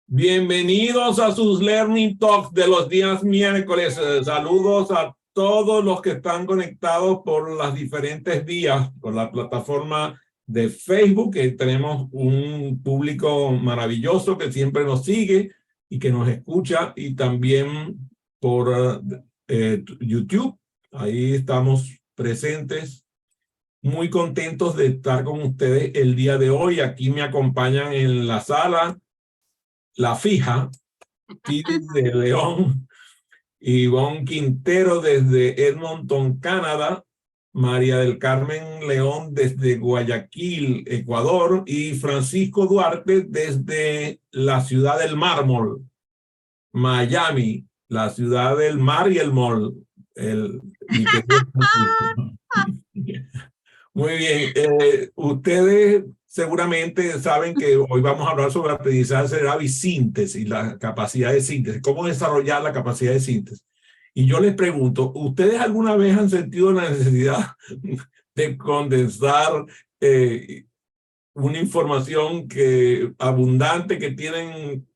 Bienvenidos a sus Learning Talks de los días miércoles. Saludos a todos los que están conectados por las diferentes vías, por la plataforma de Facebook, que tenemos un público maravilloso que siempre nos sigue y que nos escucha, y también por YouTube. Ahí estamos presentes. Muy contentos de estar con ustedes el día de hoy. Aquí me acompañan en la sala la fija, Piris de León, Ivonne Quintero desde Edmonton, Canadá, María del Carmen León desde Guayaquil, Ecuador, y Francisco Duarte desde la ciudad del mármol, Miami, la ciudad del mar y el mall. Mi querido Francisco. Muy bien, ustedes seguramente saben que hoy vamos a hablar sobre aprendizaje cerebral y síntesis, la capacidad de síntesis, cómo desarrollar la capacidad de síntesis. Y yo les pregunto, ¿ustedes alguna vez han sentido la necesidad de condensar una información abundante que tienen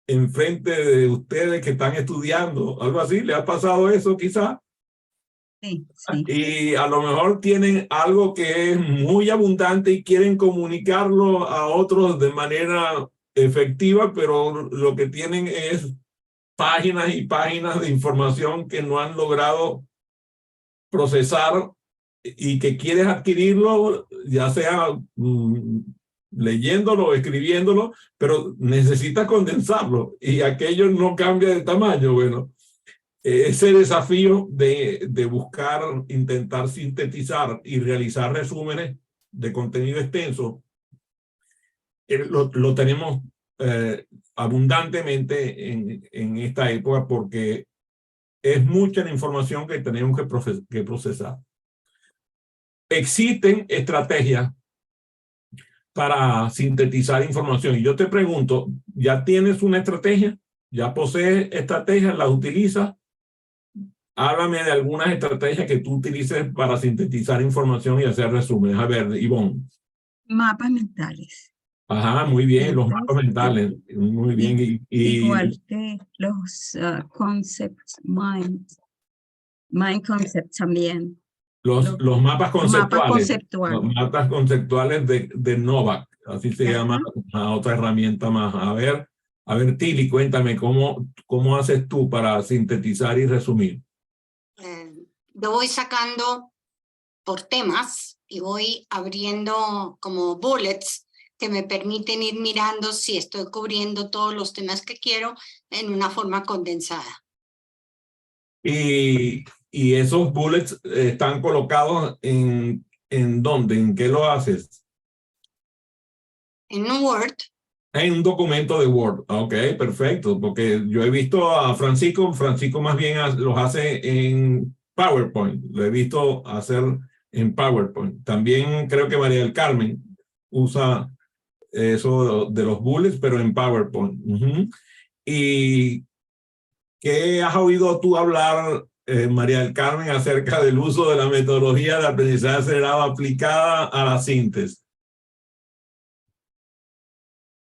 enfrente de ustedes que están estudiando? ¿Algo así? ¿Le ha pasado eso quizá? Sí, sí. Y a lo mejor tienen algo que es muy abundante y quieren comunicarlo a otros de manera efectiva, pero lo que tienen es páginas y páginas de información que no han logrado procesar y que quieres adquirirlo, ya sea leyéndolo o escribiéndolo, pero necesitas condensarlo y aquello no cambia de tamaño. Bueno, ese desafío de buscar, intentar sintetizar y realizar resúmenes de contenido extenso, lo tenemos abundantemente en esta época, porque es mucha la información que tenemos que procesar. Existen estrategias para sintetizar información. Y yo te pregunto, ¿ya tienes una estrategia? ¿Ya posees estrategias? ¿Las utilizas? Háblame de algunas estrategias que tú utilices para sintetizar información y hacer resúmenes. A ver, Ivonne. Mapas mentales. Ajá, muy bien, los mapas mentales. Muy bien. Igual que los concepts, mind concepts también. Los mapas conceptuales. Mapas conceptuales. Los mapas conceptuales de Novak, así se llama la otra herramienta más. A ver, Tili, cuéntame, ¿cómo haces tú para sintetizar y resumir? Lo voy sacando por temas y voy abriendo como bullets que me permiten ir mirando si estoy cubriendo todos los temas que quiero en una forma condensada. Y esos bullets están colocados ¿en dónde? ¿En qué lo haces? En un Word. En un documento de Word. Ok, perfecto, porque yo he visto a Francisco más bien los hace en PowerPoint. Lo he visto hacer en PowerPoint. También creo que María del Carmen usa eso de los bullets, pero en PowerPoint. ¿Y qué has oído tú hablar, María del Carmen, acerca del uso de la metodología de aprendizaje acelerado aplicada a la síntesis?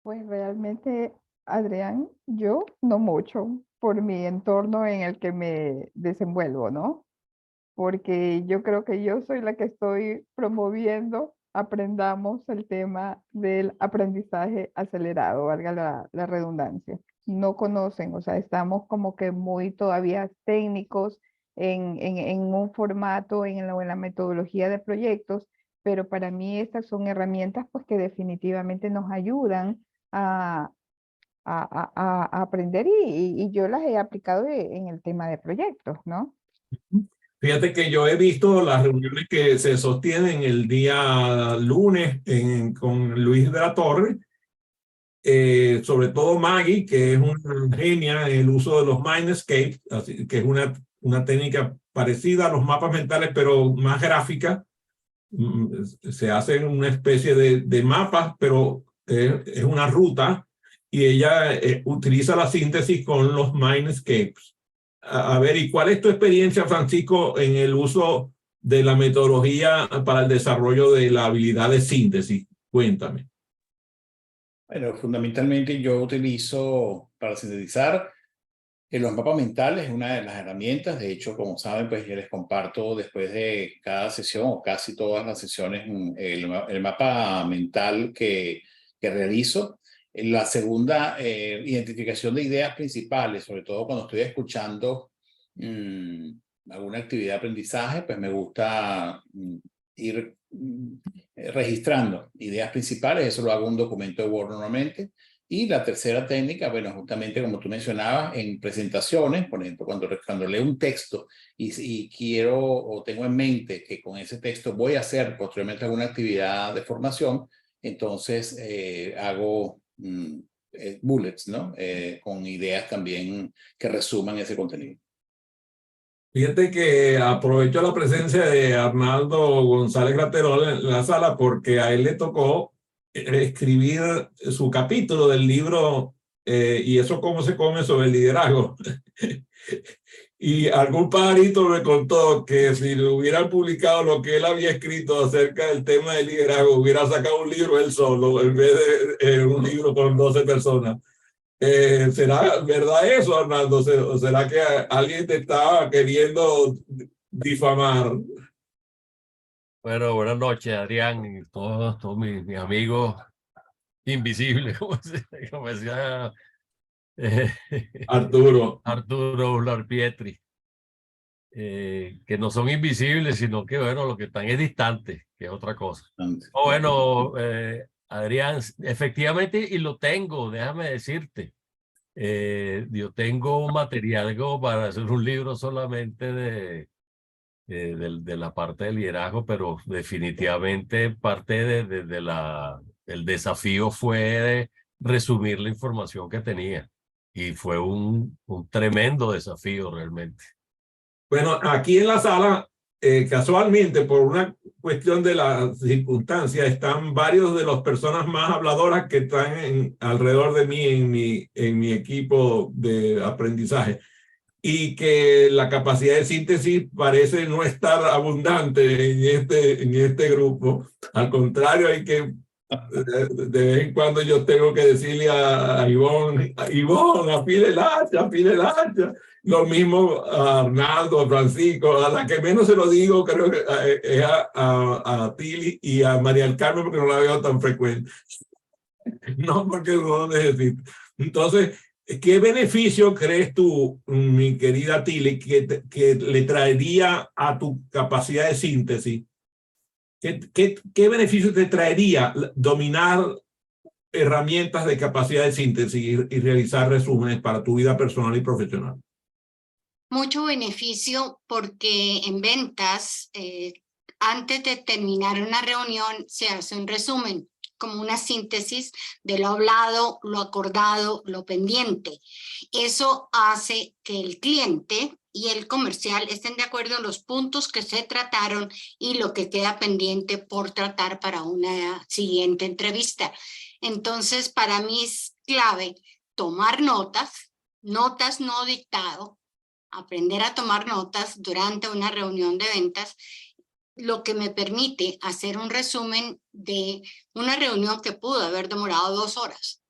Pues realmente, Adrián, yo no mucho por mi entorno en el que me desenvuelvo, ¿no? Porque yo creo que yo soy la que estoy promoviendo, aprendamos el tema del aprendizaje acelerado, valga la redundancia. No conocen, o sea, estamos como que muy todavía técnicos en un formato, en la metodología de proyectos, pero para mí estas son herramientas pues que definitivamente nos ayudan a aprender y yo las he aplicado en el tema de proyectos, ¿no? Fíjate que yo he visto las reuniones que se sostienen el día lunes con Luis de la Torre, sobre todo Maggie, que es una genia en el uso de los Mindscape, que es una técnica parecida a los mapas mentales, pero más gráfica. Se hace una especie de mapas, pero es una ruta, y ella utiliza la síntesis con los Mindscapes. A ver, ¿y cuál es tu experiencia, Francisco, en el uso de la metodología para el desarrollo de la habilidad de síntesis? Cuéntame. Bueno, fundamentalmente yo utilizo para sintetizar los mapas mentales, es una de las herramientas. De hecho, como saben, pues yo les comparto después de cada sesión o casi todas las sesiones el mapa mental que realizo. La segunda, identificación de ideas principales, sobre todo cuando estoy escuchando alguna actividad de aprendizaje, pues me gusta ir registrando ideas principales. Eso lo hago en un documento de Word normalmente. Y la tercera técnica, bueno, justamente como tú mencionabas, en presentaciones, por ejemplo, cuando leo un texto y quiero o tengo en mente que con ese texto voy a hacer posteriormente alguna actividad de formación, entonces hago bullets, ¿no? Con ideas también que resuman ese contenido. Fíjate que aprovecho la presencia de Arnaldo González Graterol en la sala porque a él le tocó escribir su capítulo del libro y eso cómo se come sobre el liderazgo. Y algún pajarito me contó que si le hubieran publicado lo que él había escrito acerca del tema del liderazgo, hubiera sacado un libro él solo en vez de un libro con 12 personas. ¿Será verdad eso, Arnaldo? ¿O será que alguien te estaba queriendo difamar? Bueno, buenas noches, Adrián, y todos mis amigos invisibles, como decía Arturo. Arturo Ular Pietri, que no son invisibles, sino que, bueno, lo que están es distantes, que es otra cosa. Bueno, Adrián, efectivamente, y lo tengo, déjame decirte. Yo tengo un material como para hacer un libro solamente de la parte del liderazgo, pero definitivamente parte el desafío fue resumir la información que tenía y fue un tremendo desafío realmente. Bueno, aquí en la sala, casualmente, por una cuestión de las circunstancias, están varios de las personas más habladoras que están alrededor de mí en mi equipo de aprendizaje. Y que la capacidad de síntesis parece no estar abundante en este grupo. Al contrario, hay que, de vez en cuando yo tengo que decirle a Ivonne, afile el hacha. Lo mismo a Arnaldo, a Francisco, a la que menos se lo digo, creo que es a Tili y a María del Carmen, porque no la veo tan frecuente. No, porque no lo necesito. Entonces, ¿qué beneficio crees tú, mi querida Tili, que le traería a tu capacidad de síntesis? ¿Qué beneficio te traería dominar herramientas de capacidad de síntesis y realizar resúmenes para tu vida personal y profesional? Mucho beneficio porque en ventas, antes de terminar una reunión, se hace un resumen, como una síntesis de lo hablado, lo acordado, lo pendiente. Eso hace que el cliente y el comercial estén de acuerdo en los puntos que se trataron y lo que queda pendiente por tratar para una siguiente entrevista. Entonces, para mí es clave tomar notas no dictado, aprender a tomar notas durante una reunión de ventas, lo que me permite hacer un resumen de una reunión que pudo haber demorado 2 horas.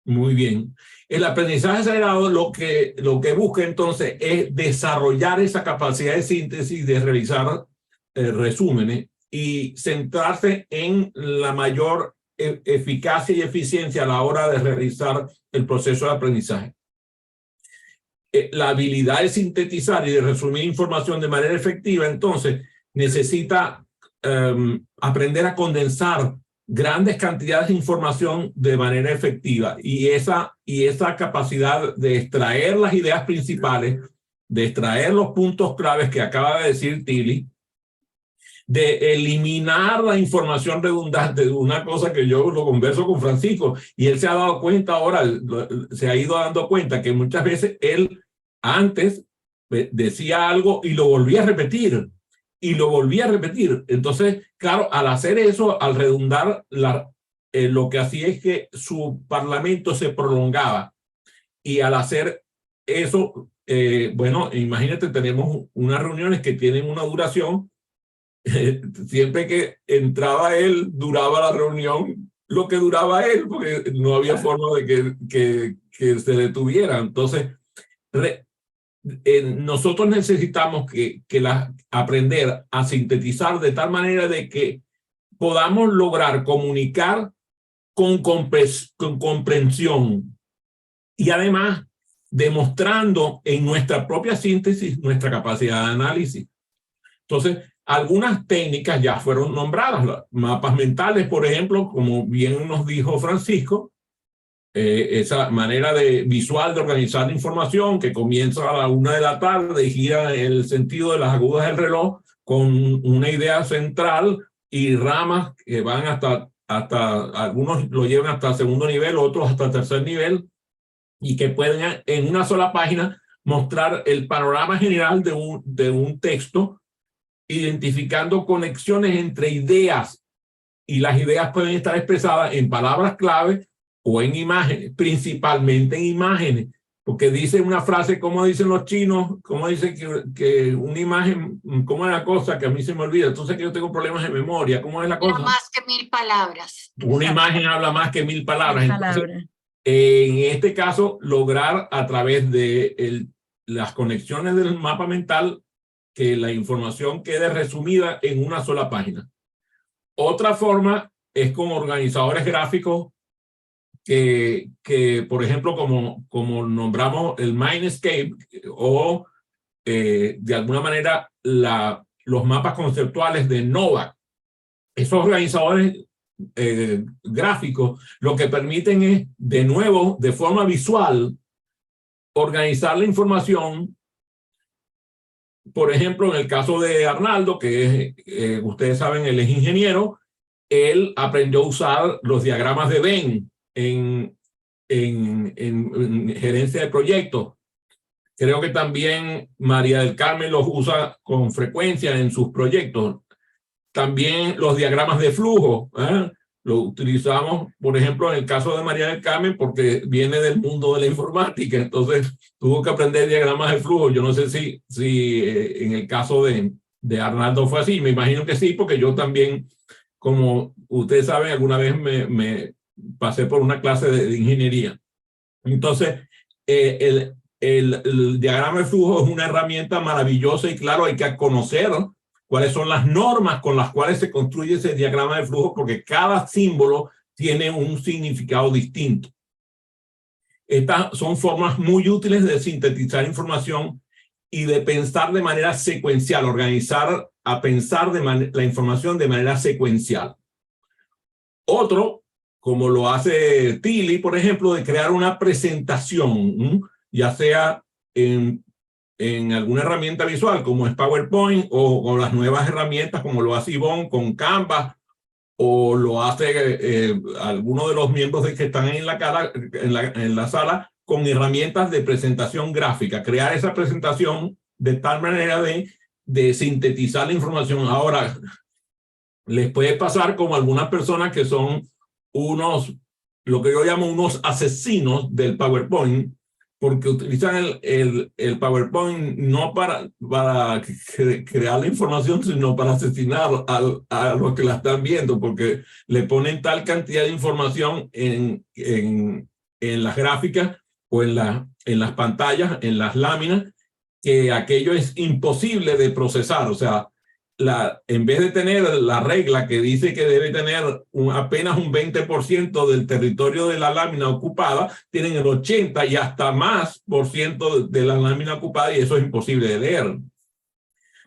Muy bien. El aprendizaje acelerado lo que busca entonces es desarrollar esa capacidad de síntesis, de realizar resúmenes y centrarse en la mayor eficacia y eficiencia a la hora de realizar el proceso de aprendizaje. La habilidad de sintetizar y de resumir información de manera efectiva, entonces, necesita aprender a condensar grandes cantidades de información de manera efectiva y esa capacidad de extraer las ideas principales, de extraer los puntos claves que acaba de decir Tili, de eliminar la información redundante, de una cosa que yo lo converso con Francisco y él se ha dado cuenta ahora, se ha ido dando cuenta que muchas veces él antes decía algo y lo volvía a repetir. Y lo volví a repetir. Entonces, claro, al hacer eso, al redundar, lo que hacía es que su parlamento se prolongaba. Y al hacer eso, bueno, imagínate, tenemos unas reuniones que tienen una duración. Siempre que entraba él, duraba la reunión lo que duraba él, porque no había forma de que se detuviera. Entonces, nosotros necesitamos aprender a sintetizar de tal manera de que podamos lograr comunicar con comprensión y además demostrando en nuestra propia síntesis nuestra capacidad de análisis. Entonces, algunas técnicas ya fueron nombradas, mapas mentales, por ejemplo, como bien nos dijo Francisco, esa manera visual de organizar la información que comienza a la 1 de la tarde y gira en el sentido de las agujas del reloj con una idea central y ramas que van hasta algunos lo llevan hasta el segundo nivel, otros hasta el tercer nivel, y que pueden en una sola página mostrar el panorama general de un texto, identificando conexiones entre ideas, y las ideas pueden estar expresadas en palabras clave o en imágenes, principalmente en imágenes, porque dice una frase, como dicen los chinos, como dice que una imagen, ¿cómo es la cosa? Que a mí se me olvida, entonces que yo tengo problemas de memoria, ¿cómo es la cosa? Habla más que 1000 palabras. Una imagen habla más que 1000 palabras. Entonces, Palabra. en este caso, lograr a través de las conexiones del mapa mental que la información quede resumida en una sola página. Otra forma es con organizadores gráficos que por ejemplo, como nombramos el Mindscape o de alguna manera los mapas conceptuales de Novak. Esos organizadores gráficos lo que permiten es, de nuevo, de forma visual, organizar la información. Por ejemplo, en el caso de Arnaldo, que es, ustedes saben, él es ingeniero, él aprendió a usar los diagramas de Venn en gerencia de proyectos. Creo que también María del Carmen los usa con frecuencia en sus proyectos. También los diagramas de flujo, lo utilizamos, por ejemplo, en el caso de María del Carmen, porque viene del mundo de la informática, entonces tuvo que aprender diagramas de flujo. Yo no sé si en el caso de Arnaldo fue así, me imagino que sí, porque yo también, como ustedes saben, alguna vez me pasé por una clase de ingeniería. Entonces, el diagrama de flujo es una herramienta maravillosa y claro, hay que conocer cuáles son las normas con las cuales se construye ese diagrama de flujo, porque cada símbolo tiene un significado distinto. Estas son formas muy útiles de sintetizar información y de pensar de manera secuencial, organizar a pensar la información de manera secuencial. Otro, como lo hace Tilly, por ejemplo, de crear una presentación, ya sea en alguna herramienta visual como es PowerPoint o las nuevas herramientas como lo hace Ivonne con Canva, o lo hace alguno de los miembros que están en la sala con herramientas de presentación gráfica. Crear esa presentación de tal manera de sintetizar la información. Ahora, les puede pasar como algunas personas que son lo que yo llamo unos asesinos del PowerPoint, porque utilizan el PowerPoint no para crear la información, sino para asesinar a los que la están viendo, porque le ponen tal cantidad de información en las gráficas o en las pantallas, en las láminas, que aquello es imposible de procesar. O sea, en vez de tener la regla que dice que debe tener apenas un 20% del territorio de la lámina ocupada, tienen el 80% y hasta más % de la lámina ocupada, y eso es imposible de leer.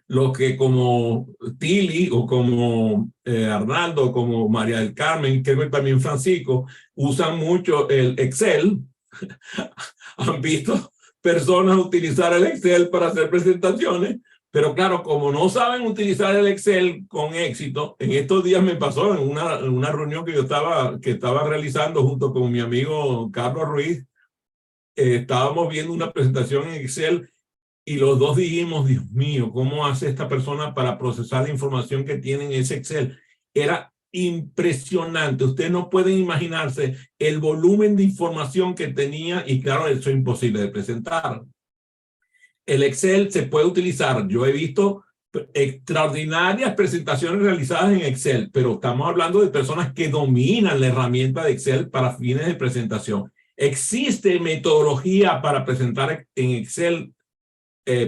Lo que como Tilly o como Arnaldo, como María del Carmen, creo que también Francisco, usan mucho el Excel. Han visto personas utilizar el Excel para hacer presentaciones. Pero claro, como no saben utilizar el Excel con éxito, en estos días me pasó en una reunión que yo estaba realizando junto con mi amigo Carlos Ruiz. Estábamos viendo una presentación en Excel y los dos dijimos, Dios mío, ¿cómo hace esta persona para procesar la información que tiene en ese Excel? Era impresionante. Ustedes no pueden imaginarse el volumen de información que tenía y claro, eso es imposible de presentar. El Excel se puede utilizar. Yo he visto extraordinarias presentaciones realizadas en Excel, pero estamos hablando de personas que dominan la herramienta de Excel para fines de presentación. Existe metodología para presentar en Excel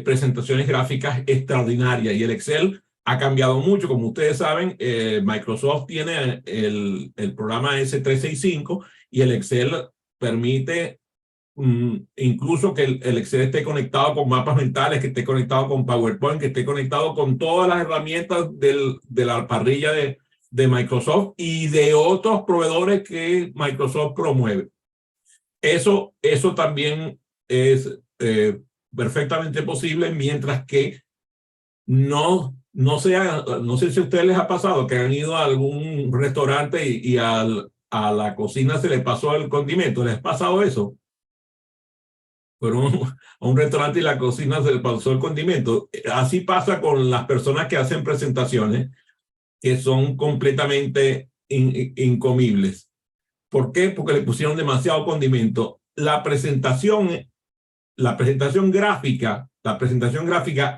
presentaciones gráficas extraordinarias, y el Excel ha cambiado mucho. Como ustedes saben, Microsoft tiene el programa S365 y el Excel permite incluso que el Excel esté conectado con mapas mentales, que esté conectado con PowerPoint, que esté conectado con todas las herramientas de la parrilla de Microsoft y de otros proveedores que Microsoft promueve. Eso también es perfectamente posible, mientras que no sé si a ustedes les ha pasado que han ido a algún restaurante y a la cocina se les pasó el condimento. ¿Les ha pasado eso? Fueron a un restaurante y la cocina se le pasó el condimento. Así pasa con las personas que hacen presentaciones que son completamente incomibles. ¿Por qué? Porque le pusieron demasiado condimento. La presentación gráfica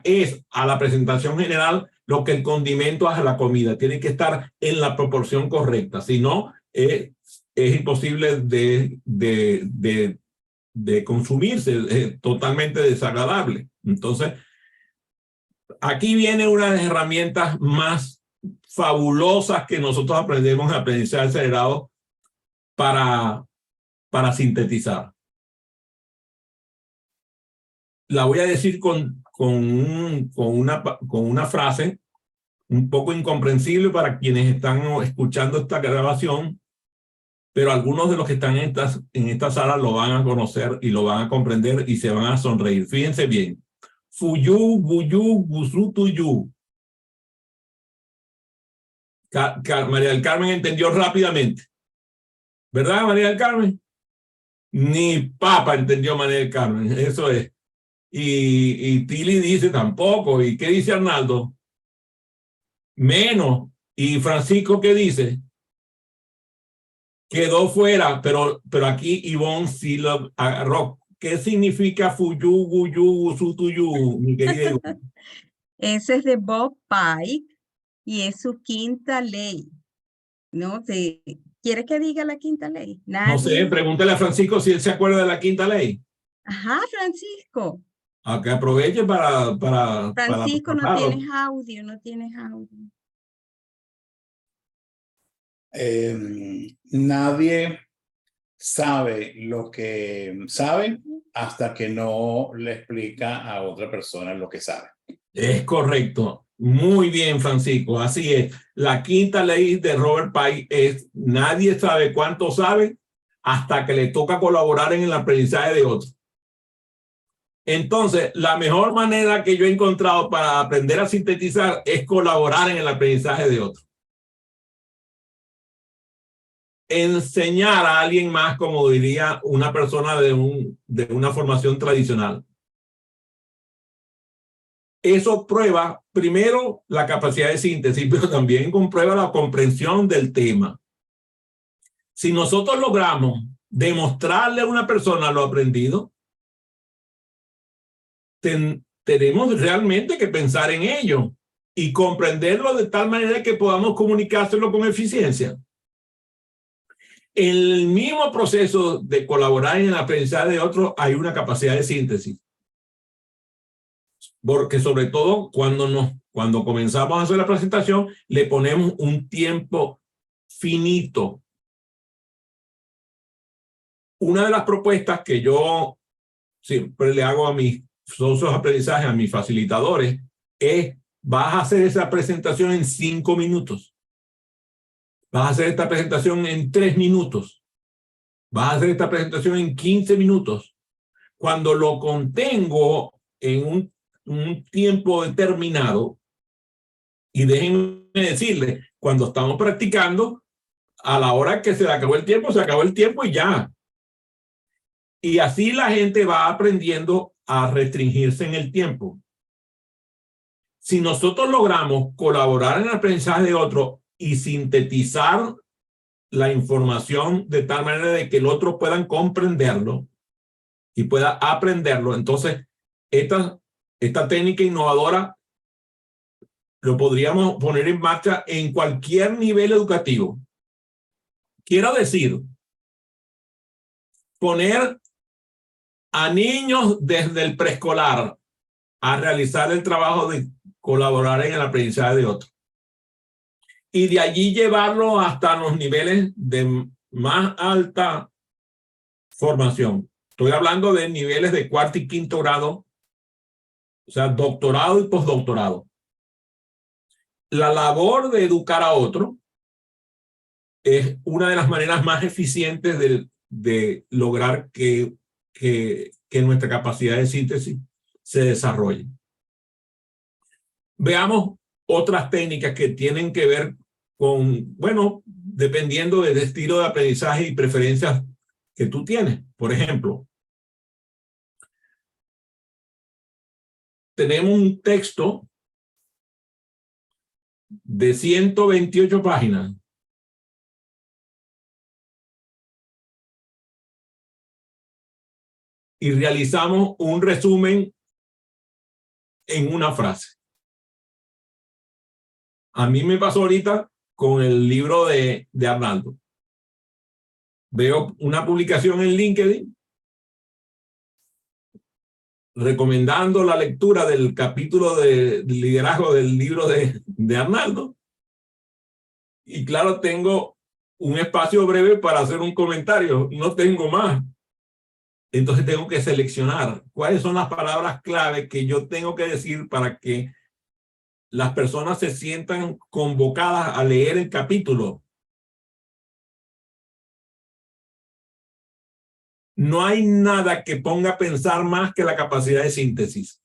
es a la presentación general lo que el condimento es a la comida. Tiene que estar en la proporción correcta. Si no, es imposible de consumirse, es totalmente desagradable. Entonces, aquí viene una de las herramientas más fabulosas que nosotros aprendemos en aprendizaje acelerado para sintetizar. La voy a decir con una frase un poco incomprensible para quienes están escuchando esta grabación, pero algunos de los que están en esta sala lo van a conocer y lo van a comprender y se van a sonreír. Fíjense bien. Fuyu, buyu, gusutuyu. María del Carmen entendió rápidamente. ¿Verdad, María del Carmen? Ni papa entendió María del Carmen. Eso es. Y Tili dice tampoco. ¿Y qué dice Arnaldo? Menos. ¿Y Francisco qué dice? Quedó fuera, pero aquí Ivonne sí lo agarró. ¿Qué significa fuyu, guyu, sutuyu, mi querida Ivonne? Ese es de Bob Pike y es su quinta ley, ¿no? ¿Quiere que diga la quinta ley? No sé, pregúntale a Francisco si él se acuerda de la quinta ley. Ajá, Francisco. A que aproveche para Francisco, no tienes audio, no tienes audio. Nadie sabe lo que sabe hasta que no le explica a otra persona lo que sabe. Es correcto. Muy bien, Francisco. Así es. La quinta ley de Robert Pike es: nadie sabe cuánto sabe hasta que le toca colaborar en el aprendizaje de otro. Entonces, la mejor manera que yo he encontrado para aprender a sintetizar es colaborar en el aprendizaje de otro. Enseñar a alguien más, como diría una persona de una formación tradicional. Eso prueba, primero, la capacidad de síntesis, pero también comprueba la comprensión del tema. Si nosotros logramos demostrarle a una persona lo aprendido, tenemos realmente que pensar en ello y comprenderlo de tal manera que podamos comunicárselo con eficiencia. En el mismo proceso de colaborar en el aprendizaje de otros hay una capacidad de síntesis. Porque sobre todo cuando comenzamos a hacer la presentación, le ponemos un tiempo finito. Una de las propuestas que yo siempre le hago a mis socios de aprendizaje, a mis facilitadores, es: vas a hacer esa presentación en 5 minutos. Vas a hacer esta presentación en 3 minutos. Vas a hacer esta presentación en 15 minutos. Cuando lo contengo en un tiempo determinado, y déjenme decirles, cuando estamos practicando, a la hora que se le acabó el tiempo y ya. Y así la gente va aprendiendo a restringirse en el tiempo. Si nosotros logramos colaborar en el aprendizaje de otro y sintetizar la información de tal manera de que el otro pueda comprenderlo y pueda aprenderlo, entonces esta técnica innovadora lo podríamos poner en marcha en cualquier nivel educativo. Quiero decir, poner a niños desde el preescolar a realizar el trabajo de colaborar en el aprendizaje de otros. Y de allí llevarlo hasta los niveles de más alta formación. Estoy hablando de niveles de cuarto y quinto grado, o sea, doctorado y postdoctorado. La labor de educar a otro es una de las maneras más eficientes de lograr que nuestra capacidad de síntesis se desarrolle. Veamos otras técnicas que tienen que ver con, bueno, dependiendo del estilo de aprendizaje y preferencias que tú tienes. Por ejemplo, tenemos un texto de 128 páginas. Y realizamos un resumen en una frase. A mí me pasó ahorita con el libro de Arnaldo. Veo una publicación en LinkedIn recomendando la lectura del capítulo de liderazgo del libro de Arnaldo. Y claro, tengo un espacio breve para hacer un comentario. No tengo más. Entonces tengo que seleccionar cuáles son las palabras clave que yo tengo que decir para que las personas se sientan convocadas a leer el capítulo. No hay nada que ponga a pensar más que la capacidad de síntesis.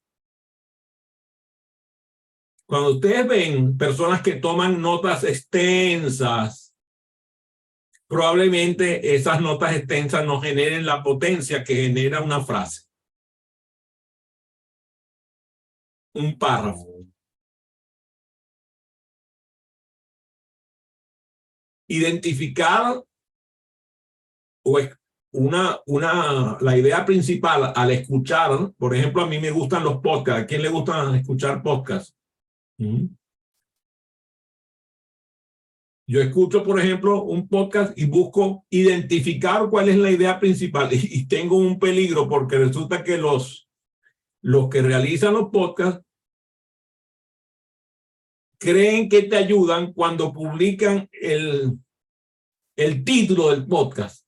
Cuando ustedes ven personas que toman notas extensas, probablemente esas notas extensas no generen la potencia que genera una frase. Un párrafo. Identificar la idea principal al escuchar, por ejemplo, a mí me gustan los podcasts. ¿A quién le gusta escuchar podcasts? Yo escucho, por ejemplo, un podcast y busco identificar cuál es la idea principal. Y tengo un peligro porque resulta que los que realizan los podcasts creen que te ayudan cuando publican el título del podcast.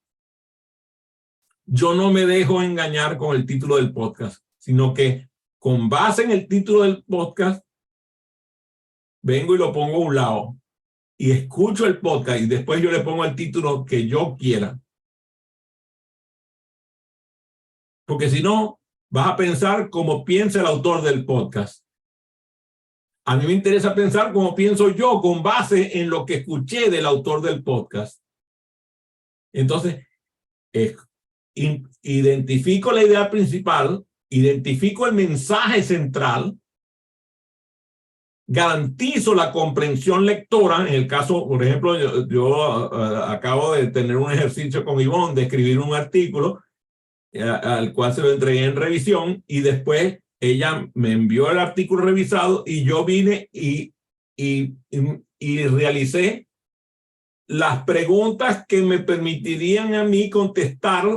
Yo no me dejo engañar con el título del podcast, sino que con base en el título del podcast, vengo y lo pongo a un lado y escucho el podcast y después yo le pongo el título que yo quiera. Porque si no, vas a pensar como piensa el autor del podcast. A mí me interesa pensar como pienso yo con base en lo que escuché del autor del podcast. Entonces, identifico la idea principal, identifico el mensaje central, garantizo la comprensión lectora. En el caso, por ejemplo, yo acabo de tener un ejercicio con Ivonne de escribir un artículo al cual se lo entregué en revisión y después ella me envió el artículo revisado y yo vine y realicé las preguntas que me permitirían a mí contestar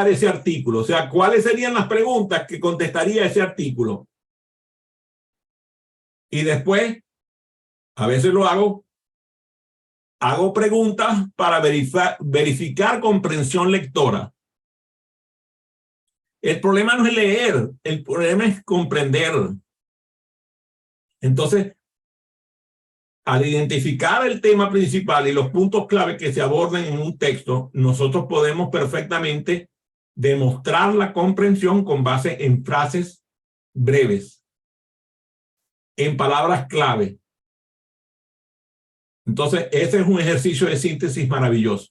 ese artículo. O sea, ¿cuáles serían las preguntas que contestaría ese artículo? Y después, a veces lo hago preguntas para verificar comprensión lectora. El problema no es leer, el problema es comprender. Entonces, al identificar el tema principal y los puntos clave que se aborden en un texto, nosotros podemos perfectamente demostrar la comprensión con base en frases breves, en palabras clave. Entonces, ese es un ejercicio de síntesis maravilloso.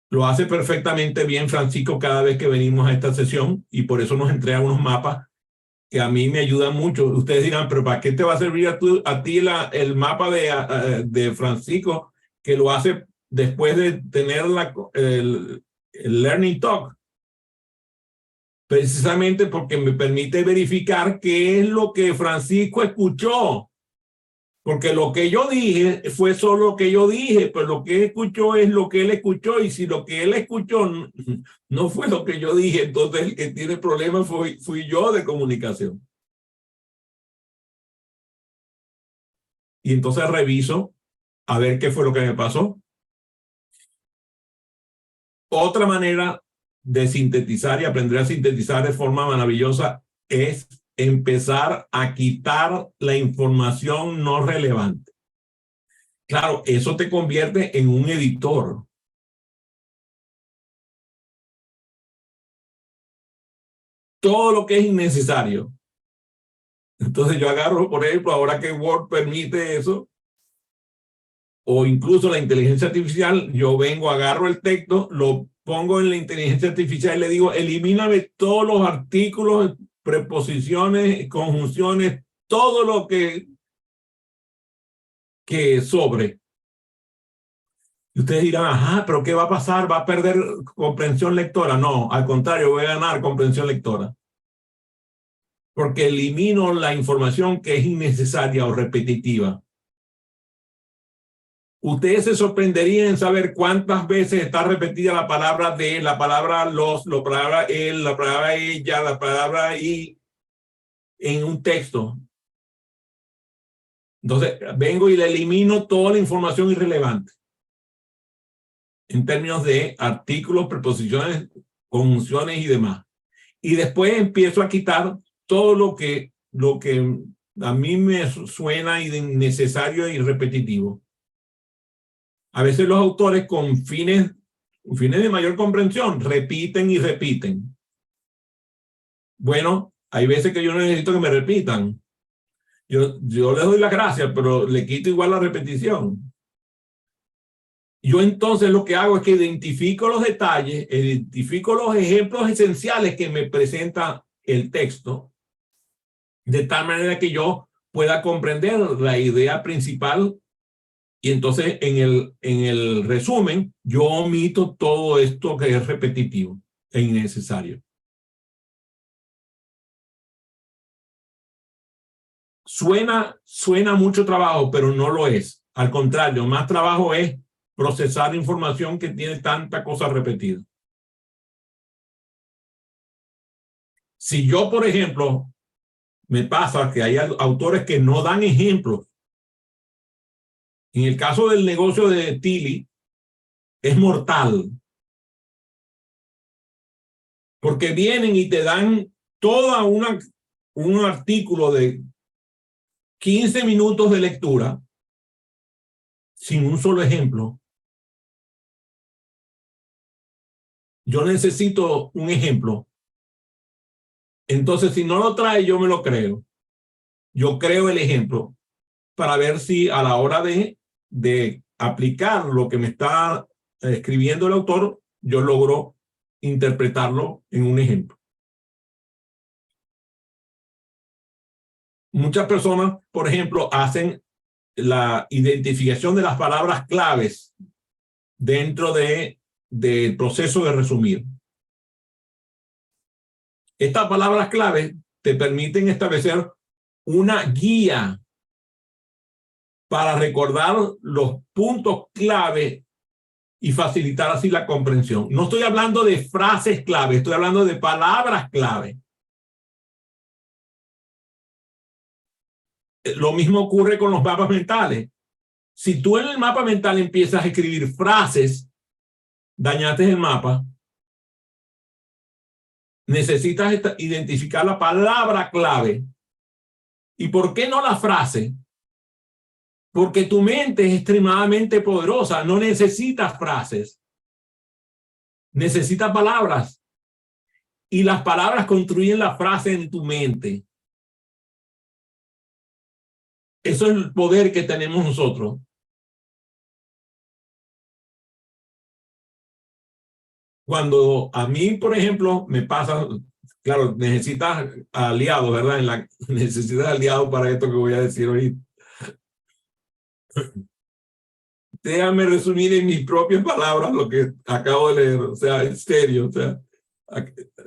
Lo hace perfectamente bien Francisco cada vez que venimos a esta sesión y por eso nos entrega unos mapas que a mí me ayudan mucho. Ustedes dirán, pero ¿para qué te va a servir a ti el mapa de Francisco, que lo hace después de tener el Learning Talk? precisamente porque me permite verificar qué es lo que Francisco escuchó. Porque lo que yo dije fue solo lo que yo dije, pero lo que él escuchó es lo que él escuchó, y si lo que él escuchó no fue lo que yo dije, entonces el que tiene problemas fui yo de comunicación. Y entonces reviso a ver qué fue lo que me pasó. Otra manera de sintetizar y aprender a sintetizar de forma maravillosa es empezar a quitar la información no relevante. Claro, eso te convierte en un editor. Todo lo que es innecesario. Entonces yo agarro, por ejemplo, ahora que Word permite eso, o incluso la inteligencia artificial, yo vengo, agarro el texto, lo pongo en la inteligencia artificial y le digo, elimíname todos los artículos, preposiciones, conjunciones, todo lo que sobre. Y ustedes dirán, ajá, pero ¿qué va a pasar? ¿Va a perder comprensión lectora? No, al contrario, voy a ganar comprensión lectora. Porque elimino la información que es innecesaria o repetitiva. Ustedes se sorprenderían en saber cuántas veces está repetida la palabra de, la palabra los, la palabra él, la palabra ella, la palabra y en un texto. Entonces, vengo y le elimino toda la información irrelevante en términos de artículos, preposiciones, conjunciones y demás. Y después empiezo a quitar todo lo que a mí me suena innecesario y repetitivo. A veces los autores con fines de mayor comprensión repiten y repiten. Bueno, hay veces que yo no necesito que me repitan. Yo les doy las gracias, pero le quito igual la repetición. Yo entonces lo que hago es que identifico los detalles, identifico los ejemplos esenciales que me presenta el texto, de tal manera que yo pueda comprender la idea principal, y entonces en el resumen yo omito todo esto que es repetitivo e innecesario. Suena mucho trabajo, pero no lo es. Al contrario, más trabajo es procesar información que tiene tanta cosa repetida. Si yo, por ejemplo, me pasa que hay autores que no dan ejemplos. En el caso del negocio de Tilly, es mortal. Porque vienen y te dan toda un artículo de 15 minutos de lectura sin un solo ejemplo. Yo necesito un ejemplo. Entonces, si no lo trae, yo me lo creo. Yo creo el ejemplo para ver si a la hora de aplicar lo que me está escribiendo el autor, yo logro interpretarlo en un ejemplo. Muchas personas, por ejemplo, hacen la identificación de las palabras claves dentro del proceso de resumir. Estas palabras claves te permiten establecer una guía para recordar los puntos clave y facilitar así la comprensión. No estoy hablando de frases clave, estoy hablando de palabras clave. Lo mismo ocurre con los mapas mentales. Si tú en el mapa mental empiezas a escribir frases, dañaste el mapa. Necesitas identificar la palabra clave. ¿Y por qué no la frase? Porque tu mente es extremadamente poderosa. No necesitas frases. Necesitas palabras. Y las palabras construyen la frase en tu mente. Eso es el poder que tenemos nosotros. Cuando a mí, por ejemplo, me pasa, claro, necesitas aliados, ¿verdad? Necesitas aliados para esto que voy a decir ahorita. Déjame resumir en mis propias palabras lo que acabo de leer, o sea, en serio, o sea,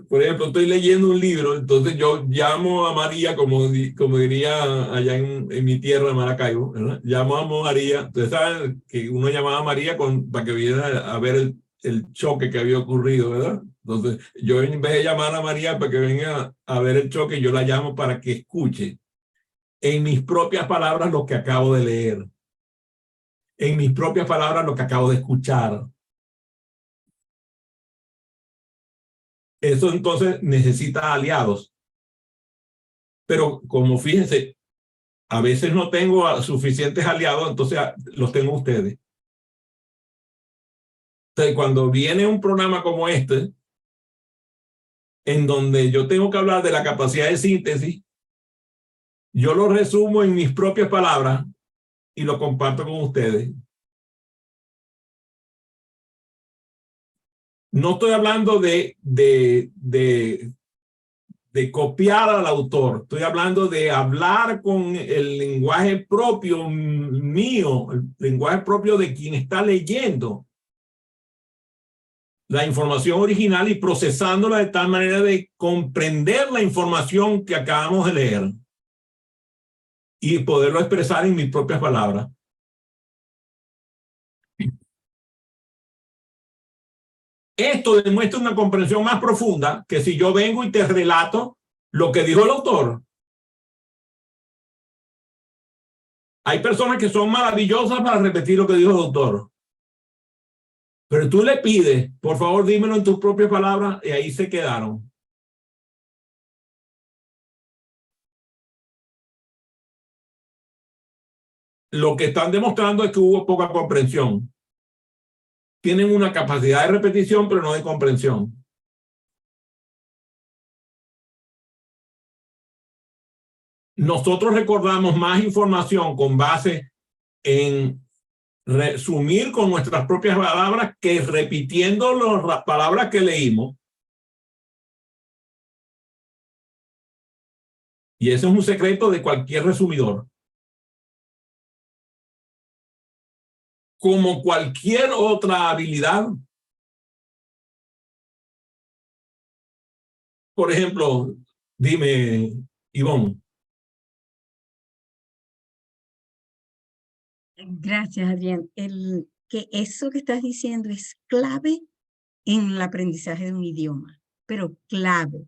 por ejemplo, estoy leyendo un libro, entonces yo llamo a María, como diría allá en mi tierra, Maracaibo, ¿verdad? Llamo a María. Ustedes saben que uno llamaba a María para que viniera a ver el choque que había ocurrido, ¿verdad? Entonces, yo en vez de llamar a María para que venga a ver el choque, yo la llamo para que escuche en mis propias palabras lo que acabo de leer, en mis propias palabras lo que acabo de escuchar. Eso entonces necesita aliados. Pero como fíjense, a veces no tengo suficientes aliados, entonces los tengo ustedes. Entonces, cuando viene un programa como este, en donde yo tengo que hablar de la capacidad de síntesis, yo lo resumo en mis propias palabras y lo comparto con ustedes. No estoy hablando de copiar al autor, estoy hablando de hablar con el lenguaje propio mío, el lenguaje propio de quien está leyendo la información original y procesándola de tal manera de comprender la información que acabamos de leer y poderlo expresar en mis propias palabras. Esto demuestra una comprensión más profunda que si yo vengo y te relato lo que dijo el autor. Hay personas que son maravillosas para repetir lo que dijo el autor. Pero tú le pides, por favor, dímelo en tus propias palabras, y ahí se quedaron. Lo que están demostrando es que hubo poca comprensión. Tienen una capacidad de repetición, pero no de comprensión. Nosotros recordamos más información con base en resumir con nuestras propias palabras que repitiendo las palabras que leímos. Y ese es un secreto de cualquier resumidor. Como cualquier otra habilidad. Por ejemplo, dime, Ivonne. Gracias, Adrián. Que eso que estás diciendo es clave en el aprendizaje de un idioma, pero clave.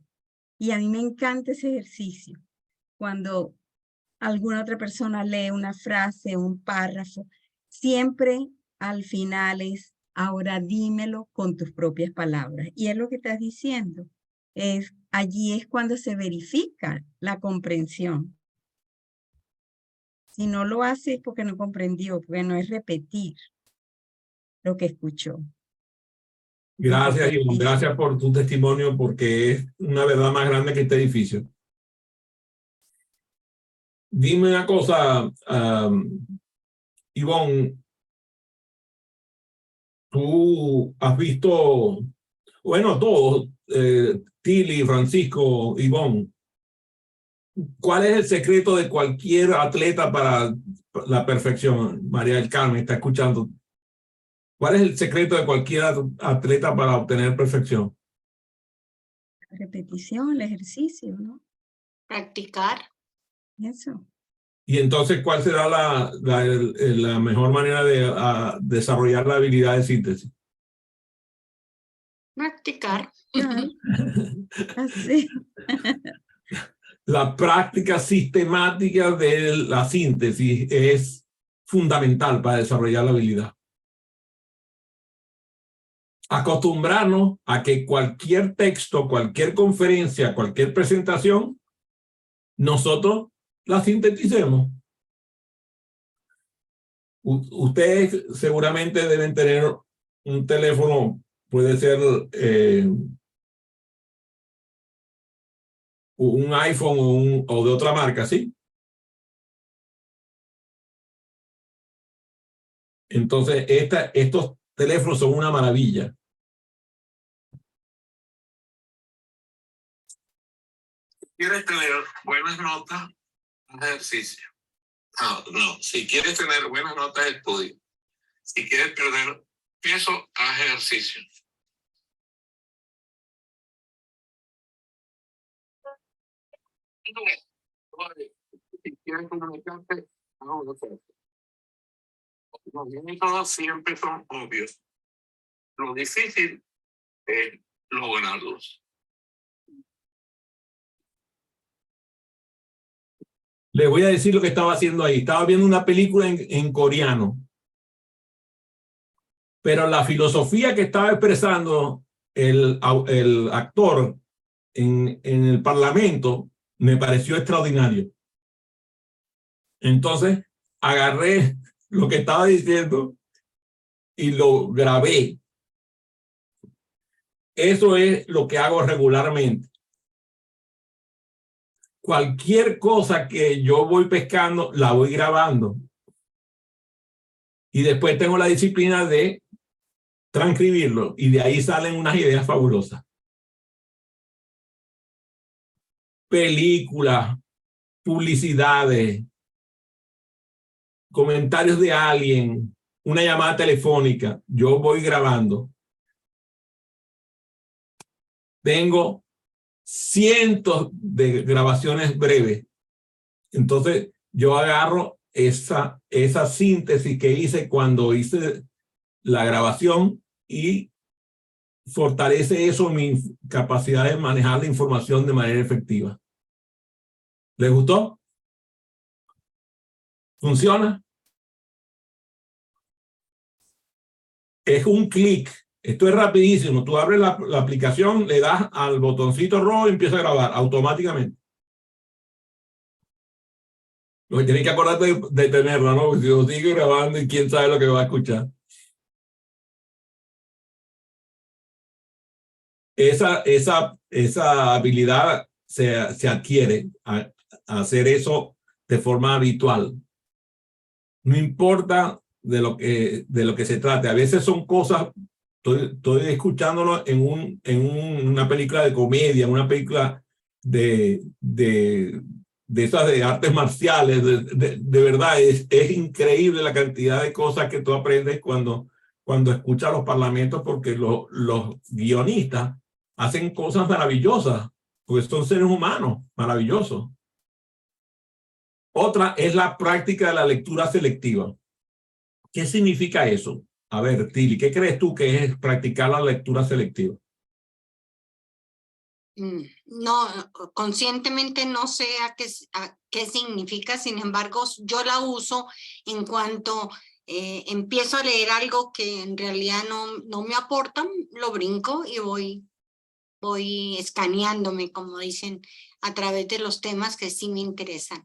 Y a mí me encanta ese ejercicio. Cuando alguna otra persona lee una frase, un párrafo, siempre al final es, ahora dímelo con tus propias palabras. Y es lo que estás diciendo. Allí es cuando se verifica la comprensión. Si no lo hace es porque no comprendió, porque no es repetir lo que escuchó. Gracias, Ivonne. Gracias por tu testimonio, porque es una verdad más grande que este edificio. Dime una cosa, Ivonne, tú has visto, bueno, todos, Tilly, Francisco, Ivonne, ¿cuál es el secreto de cualquier atleta para la perfección? María del Carmen está escuchando. ¿Cuál es el secreto de cualquier atleta para obtener perfección? La repetición, el ejercicio, ¿no? Practicar. Eso. Y entonces, ¿cuál será la mejor manera de desarrollar la habilidad de síntesis? Practicar. Así. La práctica sistemática de la síntesis es fundamental para desarrollar la habilidad. Acostumbrarnos a que cualquier texto, cualquier conferencia, cualquier presentación, nosotros la sinteticemos. Ustedes seguramente deben tener un teléfono, puede ser un iPhone o de otra marca, ¿sí? Entonces, estos teléfonos son una maravilla. ¿Quieres tener buenas notas? Ejercicio. No, si quieres tener buenas notas, estudia. Si quieres perder peso, haz ejercicio. Si quieren comunicarse, los métodos siempre son obvios. Lo difícil es lograrlos. Le voy a decir lo que estaba haciendo ahí. Estaba viendo una película en coreano. Pero la filosofía que estaba expresando el actor en el Parlamento me pareció extraordinario. Entonces, agarré lo que estaba diciendo y lo grabé. Eso es lo que hago regularmente. Cualquier cosa que yo voy pescando, la voy grabando. Y después tengo la disciplina de transcribirlo y de ahí salen unas ideas fabulosas. Películas, publicidades, comentarios de alguien, una llamada telefónica, yo voy grabando. Tengo cientos de grabaciones breves. Entonces, yo agarro esa síntesis que hice cuando hice la grabación y fortalece eso mi capacidad de manejar la información de manera efectiva. ¿Les gustó? ¿Funciona? Es un clic. Esto es rapidísimo. Tú abres la aplicación, le das al botoncito rojo y empieza a grabar automáticamente. Lo que tienes que acordarte de tenerlo, ¿no? Porque si lo sigue grabando y quién sabe lo que va a escuchar. Esa habilidad se adquiere a hacer eso de forma habitual. No importa de lo que se trate. A veces son cosas, estoy escuchándolo en una película de comedia, una película de esas de artes marciales. De verdad, es increíble la cantidad de cosas que tú aprendes cuando escuchas los parlamentos, porque los guionistas hacen cosas maravillosas, porque son seres humanos maravillosos. Otra es la práctica de la lectura selectiva. ¿Qué significa eso? A ver, Tili, ¿qué crees tú que es practicar la lectura selectiva? No, conscientemente no sé a qué significa, sin embargo, yo la uso en cuanto empiezo a leer algo que en realidad no me aporta, lo brinco y voy escaneándome, como dicen, a través de los temas que sí me interesan.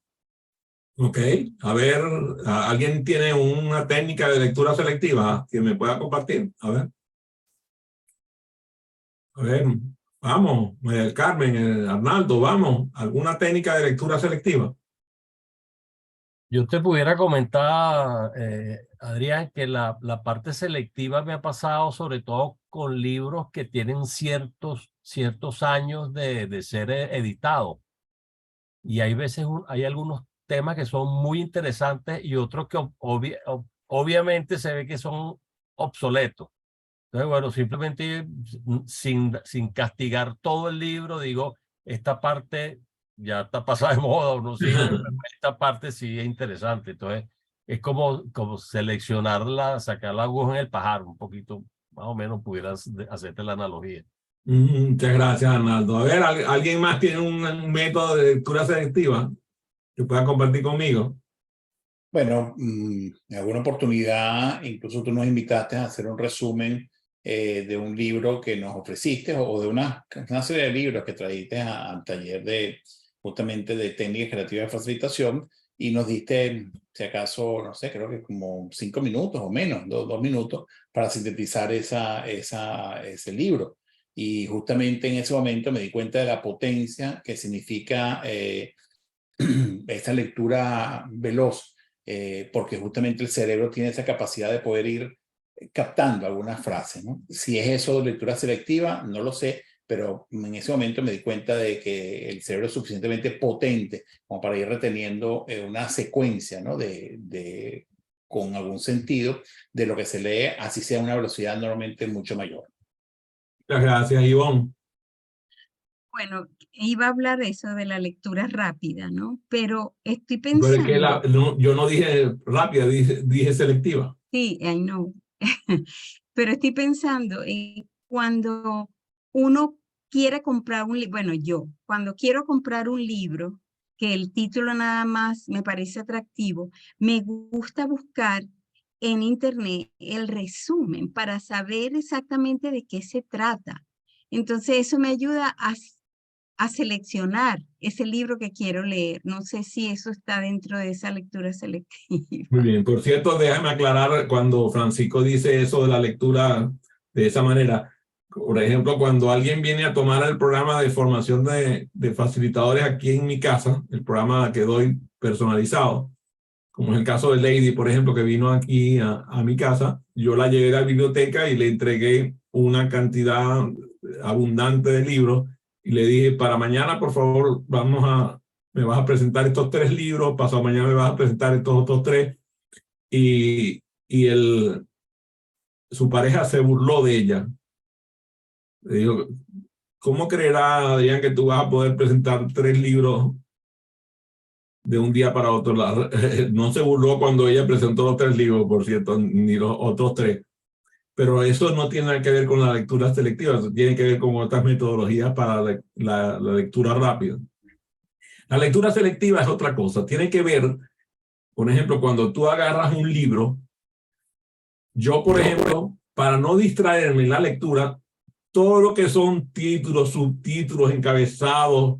Ok, a ver, ¿alguien tiene una técnica de lectura selectiva que me pueda compartir? A ver, vamos, Carmen, Arnaldo, vamos, ¿alguna técnica de lectura selectiva? Yo te pudiera comentar, Adrián, que la parte selectiva me ha pasado sobre todo con libros que tienen ciertos años de ser editados. Y hay veces hay algunos temas que son muy interesantes y otros que obviamente se ve que son obsoletos. Entonces, bueno, simplemente sin castigar todo el libro, digo, esta parte ya está pasada de moda o no sirve, pero esta parte sí es interesante. Entonces, es como seleccionarla, sacar la aguja en el pajar, un poquito, más o menos pudieras hacerte la analogía. Muchas gracias, Arnaldo. A ver, ¿alguien más tiene un método de lectura selectiva que pueda compartir conmigo? Bueno, en alguna oportunidad, incluso tú nos invitaste a hacer un resumen de un libro que nos ofreciste o de una serie de libros que trajiste al taller justamente de técnicas creativas de facilitación, y nos diste, si acaso, no sé, creo que como 5 minutos o menos, 2 minutos, para sintetizar ese libro. Y justamente en ese momento me di cuenta de la potencia que significa esta lectura veloz, porque justamente el cerebro tiene esa capacidad de poder ir captando algunas frases, ¿no? Si es eso de lectura selectiva, no lo sé, pero en ese momento me di cuenta de que el cerebro es suficientemente potente como para ir reteniendo una secuencia, ¿no? Con algún sentido de lo que se lee, así sea a una velocidad normalmente mucho mayor. Muchas gracias, Ivonne. Bueno, iba a hablar de eso de la lectura rápida, ¿no? Pero estoy Pero es que pensando, yo no dije rápida, dije selectiva. sí, I know, pero estoy pensando en cuando uno quiere comprar un libro, bueno, yo, cuando quiero comprar un libro, que el título nada más me parece atractivo, me gusta buscar en internet el resumen para saber exactamente de qué se trata. Entonces eso me ayuda a seleccionar ese libro que quiero leer. No sé si eso está dentro de esa lectura selectiva. Muy bien. Por cierto, déjame aclarar cuando Francisco dice eso de la lectura de esa manera. Por ejemplo, cuando alguien viene a tomar el programa de formación de facilitadores aquí en mi casa, el programa que doy personalizado, como es el caso de Lady, por ejemplo, que vino aquí a mi casa, yo la llevé a la biblioteca y le entregué una cantidad abundante de libros y le dije, para mañana, por favor, me vas a presentar estos 3 libros, pasado mañana me vas a presentar estos otros 3, y su pareja se burló de ella. Le dijo, ¿cómo creerá, Adrián, que tú vas a poder presentar 3 libros de un día para otro? No se burló cuando ella presentó los 3 libros, por cierto, ni los otros 3. Pero eso no tiene nada que ver con la lectura selectiva, eso tiene que ver con otras metodologías para la lectura rápida. La lectura selectiva es otra cosa, tiene que ver, por ejemplo, cuando tú agarras un libro, yo, por ejemplo, para no distraerme en la lectura, todo lo que son títulos, subtítulos, encabezados,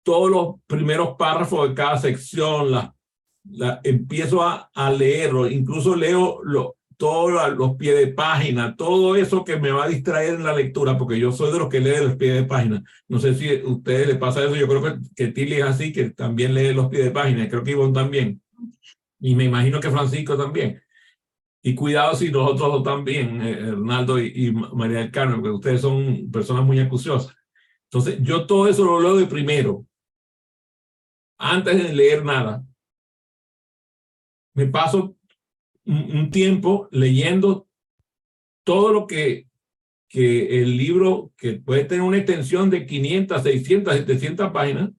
todos los primeros párrafos de cada sección, empiezo a leerlo, incluso leo todos los pies de página, todo eso que me va a distraer en la lectura, porque yo soy de los que lee los pies de página. No sé si a ustedes les pasa eso, yo creo que Tilly es así, que también lee los pies de página, creo que Ivonne también, y me imagino que Francisco también. Y cuidado si nosotros también, Hernaldo y María del Carmen, porque ustedes son personas muy acuciosas. Entonces, yo todo eso lo leo de primero, antes de leer nada. Me paso un tiempo leyendo todo lo que el libro, que puede tener una extensión de 500, 600, 700 páginas,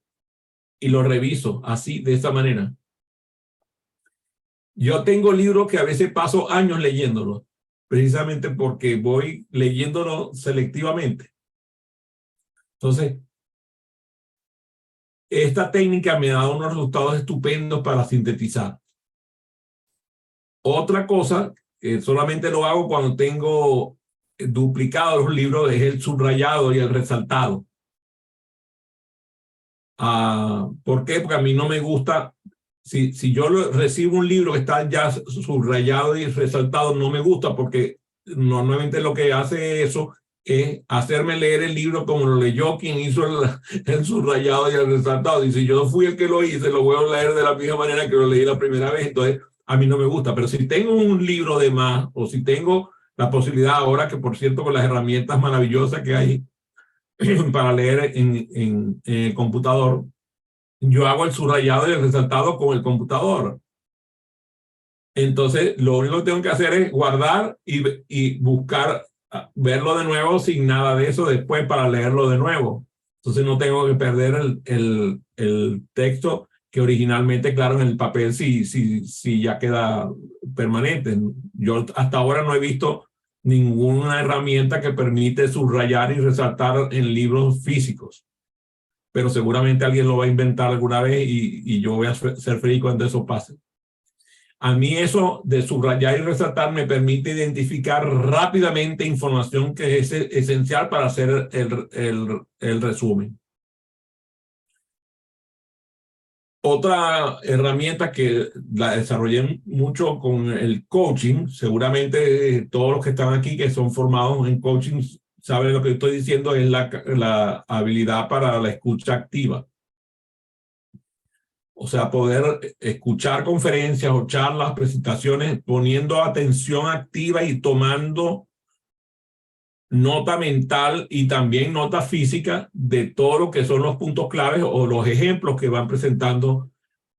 y lo reviso así, de esa manera. Yo tengo libros que a veces paso años leyéndolos, precisamente porque voy leyéndolo selectivamente. Entonces, esta técnica me ha dado unos resultados estupendos para sintetizar. Otra cosa, que solamente lo hago cuando tengo duplicados los libros, es el subrayado y el resaltado. ¿Por qué? Porque a mí no me gusta, si yo recibo un libro que está ya subrayado y resaltado, no me gusta, porque normalmente lo que hace eso es hacerme leer el libro como lo leyó quien hizo el subrayado y el resaltado. Y si yo fui el que lo hice, lo voy a leer de la misma manera que lo leí la primera vez, entonces a mí no me gusta. Pero si tengo un libro de más, o si tengo la posibilidad ahora, que por cierto con las herramientas maravillosas que hay para leer en el computador, yo hago el subrayado y el resaltado con el computador. Entonces, lo único que tengo que hacer es guardar y buscar verlo de nuevo sin nada de eso después para leerlo de nuevo. Entonces, no tengo que perder el texto que originalmente, claro, en el papel sí ya queda permanente. Yo hasta ahora no he visto ninguna herramienta que permite subrayar y resaltar en libros físicos, pero seguramente alguien lo va a inventar alguna vez y yo voy a ser feliz cuando eso pase. A mí eso de subrayar y resaltar me permite identificar rápidamente información que es esencial para hacer el resumen. Otra herramienta que la desarrollé mucho con el coaching, seguramente todos los que están aquí que son formados en coaching saben lo que estoy diciendo, es la habilidad para la escucha activa. O sea, poder escuchar conferencias o charlas, presentaciones, poniendo atención activa y tomando nota mental y también nota física de todo lo que son los puntos claves o los ejemplos que van presentando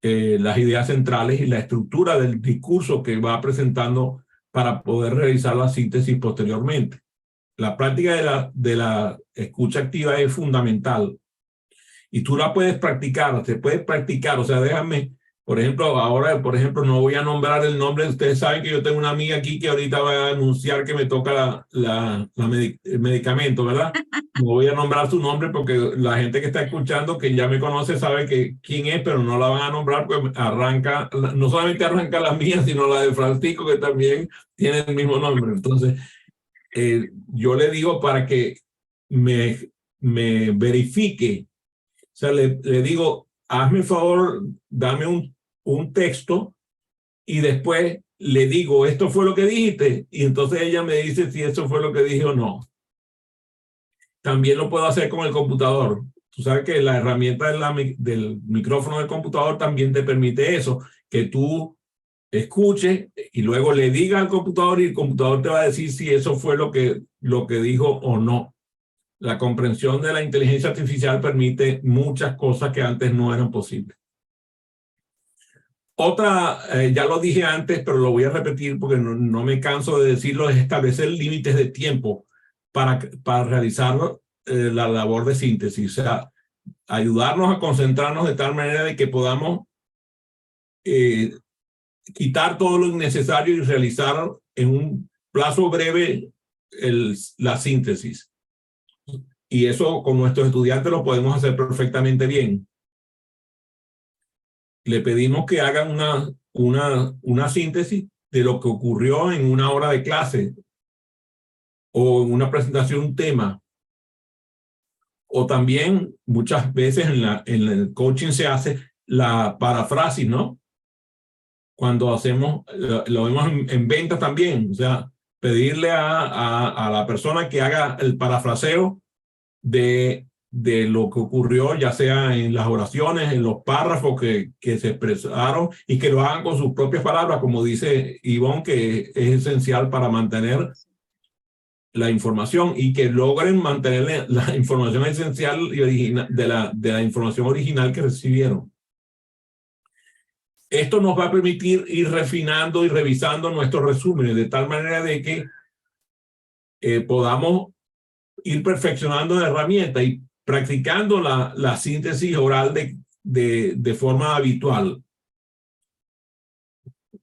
las ideas centrales y la estructura del discurso que va presentando para poder realizar la síntesis posteriormente. La práctica de la escucha activa es fundamental. Y tú la puedes practicar, se puede practicar. O sea, déjame, por ejemplo, ahora, por ejemplo, no voy a nombrar el nombre. Ustedes saben que yo tengo una amiga aquí que ahorita va a anunciar que me toca el medicamento, ¿verdad? No voy a nombrar su nombre porque la gente que está escuchando, que ya me conoce, sabe quién es, pero no la van a nombrar porque arranca, no solamente arranca la mía, sino la de Francisco, que también tiene el mismo nombre. Entonces, yo le digo para que me verifique. O sea, le digo, hazme el favor, dame un texto y después le digo, esto fue lo que dijiste. Y entonces ella me dice si eso fue lo que dije o no. También lo puedo hacer con el computador. Tú sabes que la herramienta del micrófono del computador también te permite eso, que tú escuches y luego le digas al computador y el computador te va a decir si eso fue lo que dijo o no. La comprensión de la inteligencia artificial permite muchas cosas que antes no eran posibles. Otra, ya lo dije antes, pero lo voy a repetir porque no me canso de decirlo, es establecer límites de tiempo para realizar la labor de síntesis. O sea, ayudarnos a concentrarnos de tal manera de que podamos quitar todo lo innecesario y realizar en un plazo breve la síntesis. Y eso con nuestros estudiantes lo podemos hacer perfectamente bien. Le pedimos que hagan una síntesis de lo que ocurrió en una hora de clase o en una presentación, un tema. O también muchas veces en el coaching se hace la paráfrasis, ¿no? Cuando hacemos, lo vemos en ventas también. O sea, pedirle a la persona que haga el parafraseo de lo que ocurrió, ya sea en las oraciones, en los párrafos que se expresaron, y que lo hagan con sus propias palabras, como dice Ivonne, que es esencial para mantener la información y que logren mantener la información esencial y original de la información original que recibieron. Esto nos va a permitir ir refinando y revisando nuestros resúmenes de tal manera de que podamos ir perfeccionando la herramienta y practicando la síntesis oral de forma habitual.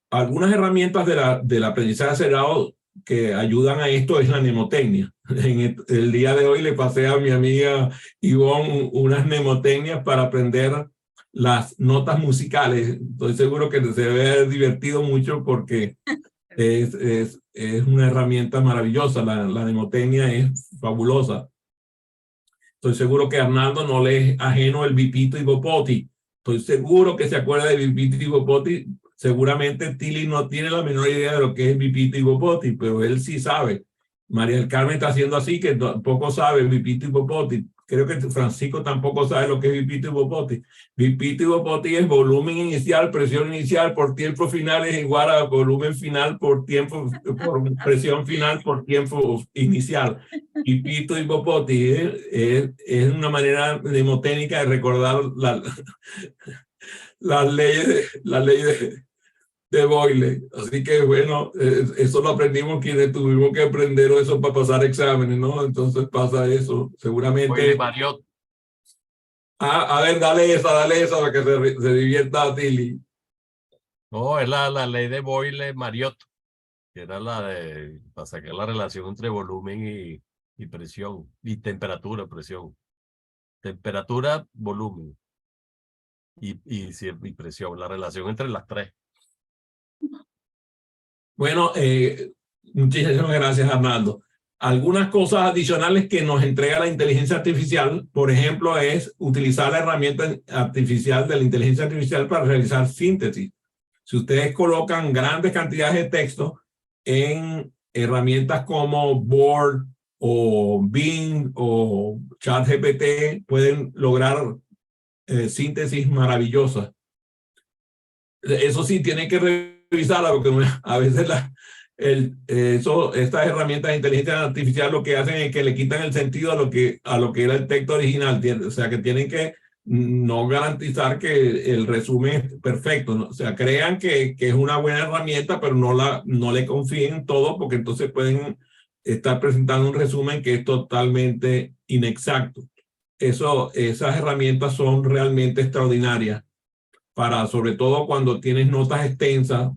Algunas herramientas del aprendizaje acelerado que ayudan a esto es la mnemotecnia. En el día de hoy le pasé a mi amiga Ivonne unas mnemotecnias para aprender las notas musicales. Estoy seguro que se debe haber divertido mucho porque es una herramienta maravillosa. La mnemotecnia es fabulosa. Estoy seguro que a Arnaldo no le es ajeno el Bipito y Bopoti. Estoy seguro que se acuerda de Bipito y Bopoti. Seguramente Tilly no tiene la menor idea de lo que es Bipito y Bopoti, pero él sí sabe. María del Carmen está haciendo así, que tampoco sabe Bipito y Bopoti. Creo que Francisco tampoco sabe lo que es Bipito y Bopoti. Bipito y Bopoti es volumen inicial, presión inicial por tiempo final es igual a volumen final por presión final por tiempo inicial. Bipito y Bopoti es una manera mnemotécnica de recordar las leyes de Boyle. Así que bueno, eso lo aprendimos quienes tuvimos que aprender eso para pasar exámenes, ¿no? Entonces pasa eso, seguramente. Boyle-Mariotte. A ver, dale esa para que se divierta a Tilly. No, es la ley de Boyle-Mariotte, que era para sacar la relación entre volumen y presión, y temperatura, presión. Temperatura, volumen y presión, la relación entre las tres. Bueno, muchísimas gracias, Arnaldo. Algunas cosas adicionales que nos entrega la inteligencia artificial, por ejemplo, es utilizar la herramienta artificial de la inteligencia artificial para realizar síntesis. Si ustedes colocan grandes cantidades de texto en herramientas como Word o Bing o ChatGPT, pueden lograr síntesis maravillosas. Eso sí, tienen que revisarla porque a veces estas herramientas de inteligencia artificial lo que hacen es que le quitan el sentido a lo que era el texto original. O sea, que tienen que no garantizar que el resumen es perfecto, ¿no? O sea, crean que es una buena herramienta, pero no le confíen en todo porque entonces pueden estar presentando un resumen que es totalmente inexacto. Esas herramientas son realmente extraordinarias para, sobre todo cuando tienes notas extensas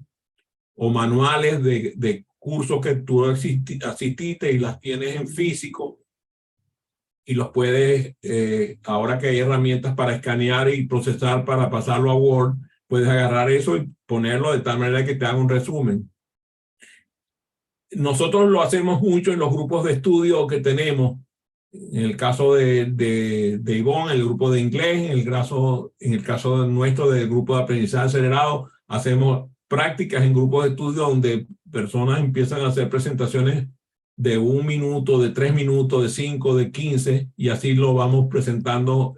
o manuales de cursos que tú asististe y las tienes en físico y los puedes, ahora que hay herramientas para escanear y procesar para pasarlo a Word, puedes agarrar eso y ponerlo de tal manera que te haga un resumen. Nosotros lo hacemos mucho en los grupos de estudio que tenemos. En el caso de Ivonne, el grupo de inglés, en el caso nuestro del grupo de aprendizaje acelerado, hacemos prácticas en grupos de estudio donde personas empiezan a hacer presentaciones de 1 minuto, de 3 minutos, de 5, de 15, y así lo vamos presentando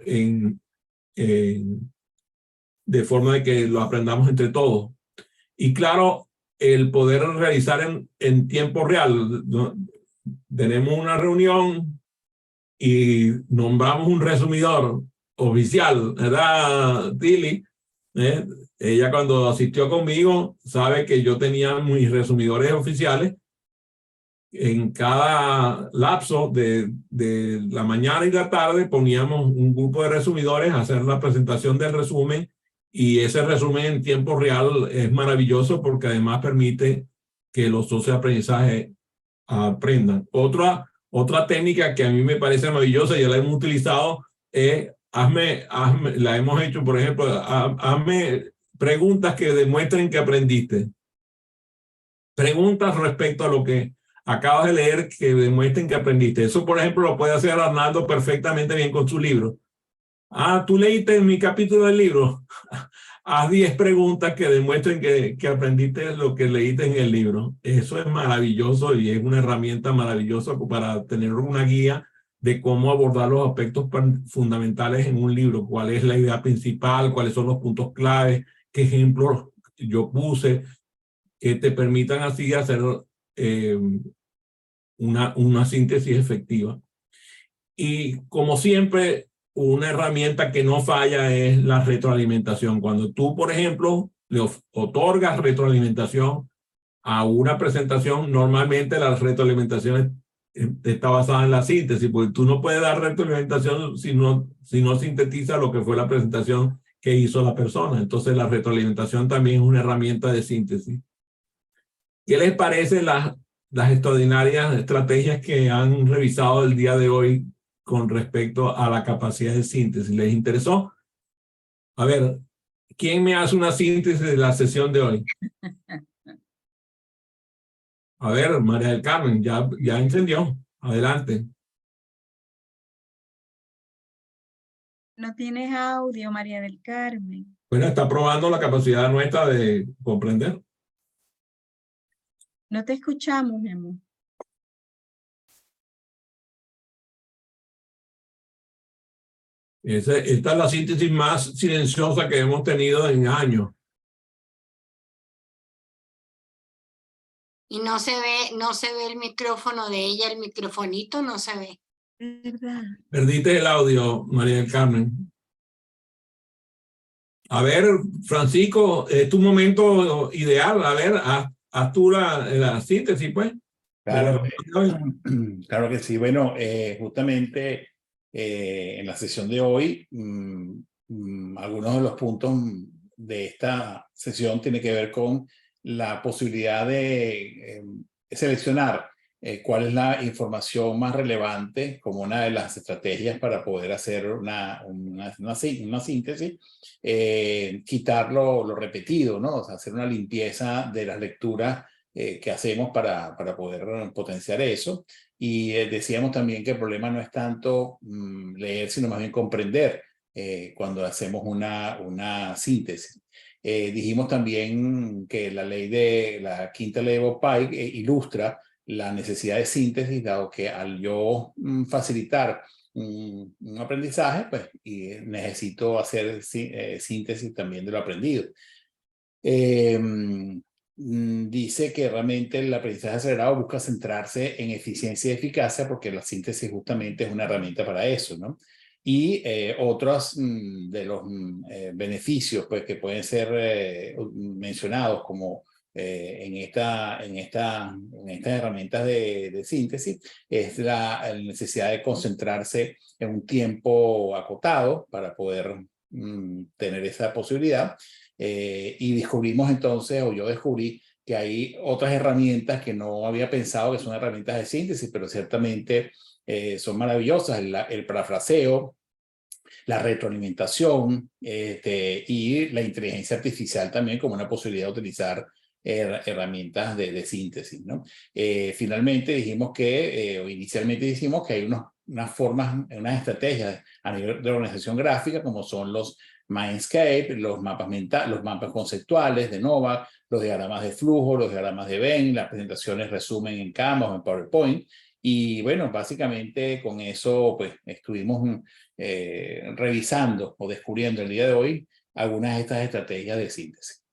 de forma de que lo aprendamos entre todos. Y claro, el poder realizar en tiempo real. Tenemos una reunión y nombramos un resumidor oficial, ¿verdad, Tilly? Ella cuando asistió conmigo sabe que yo tenía mis resumidores oficiales. En cada lapso de la mañana y la tarde poníamos un grupo de resumidores a hacer la presentación del resumen, y ese resumen en tiempo real es maravilloso porque además permite que los socios de aprendizaje aprendan. Otra técnica que a mí me parece maravillosa y ya la hemos utilizado es la hemos hecho, por ejemplo, hazme preguntas que demuestren que aprendiste. Preguntas respecto a lo que acabas de leer que demuestren que aprendiste. Eso, por ejemplo, lo puede hacer Arnaldo perfectamente bien con su libro. Tú leíste mi capítulo del libro. Haz 10 preguntas que demuestren que aprendiste lo que leíste en el libro. Eso es maravilloso y es una herramienta maravillosa para tener una guía de cómo abordar los aspectos fundamentales en un libro. ¿Cuál es la idea principal? ¿Cuáles son los puntos claves? ¿Qué ejemplos yo puse? Que te permitan así hacer una síntesis efectiva. Y como siempre, una herramienta que no falla es la retroalimentación. Cuando tú, por ejemplo, le otorgas retroalimentación a una presentación, normalmente la retroalimentación está basada en la síntesis, porque tú no puedes dar retroalimentación si no sintetiza lo que fue la presentación que hizo la persona. Entonces la retroalimentación también es una herramienta de síntesis. ¿Qué les parece las extraordinarias estrategias que han revisado el día de hoy con respecto a la capacidad de síntesis? ¿Les interesó? A ver, ¿quién me hace una síntesis de la sesión de hoy? A ver, María del Carmen, ya encendió. Adelante. No tienes audio, María del Carmen. Bueno, está probando la capacidad nuestra de comprender. No te escuchamos, mi amor. Esta es la síntesis más silenciosa que hemos tenido en años. Y no se ve el micrófono de ella, el microfonito no se ve. ¿Verdad? Perdiste el audio, María del Carmen. A ver, Francisco, es tu momento ideal. A ver, haz tú la síntesis, pues. Claro, claro que sí. Bueno, justamente en la sesión de hoy, algunos de los puntos de esta sesión tienen que ver con la posibilidad de seleccionar cuál es la información más relevante como una de las estrategias para poder hacer una síntesis, quitar lo repetido, ¿no? O sea, hacer una limpieza de las lecturas que hacemos para poder potenciar eso. Y decíamos también que el problema no es tanto leer, sino más bien comprender cuando hacemos una síntesis. Dijimos también que la ley de la quinta ley de Bob-Pike ilustra la necesidad de síntesis, dado que al yo facilitar un aprendizaje, pues necesito hacer síntesis también de lo aprendido. Dice que realmente el aprendizaje acelerado busca centrarse en eficiencia y eficacia porque la síntesis justamente es una herramienta para eso, ¿no? Y otros de los beneficios pues, que pueden ser mencionados como en estas herramientas de síntesis es la necesidad de concentrarse en un tiempo acotado para poder tener esa posibilidad. Y descubrimos entonces, o yo descubrí, que hay otras herramientas que no había pensado que son herramientas de síntesis, pero ciertamente son maravillosas. El parafraseo, la retroalimentación y la inteligencia artificial también como una posibilidad de utilizar herramientas de síntesis, ¿no? Finalmente dijimos que, o inicialmente dijimos que hay unas formas, unas estrategias a nivel de organización gráfica, como son los Mindscape, los mapas conceptuales de Novak, los diagramas de flujo, los diagramas de Venn, las presentaciones resumen en Canvas o en PowerPoint. Y bueno, básicamente con eso pues estuvimos revisando o descubriendo el día de hoy algunas de estas estrategias de síntesis.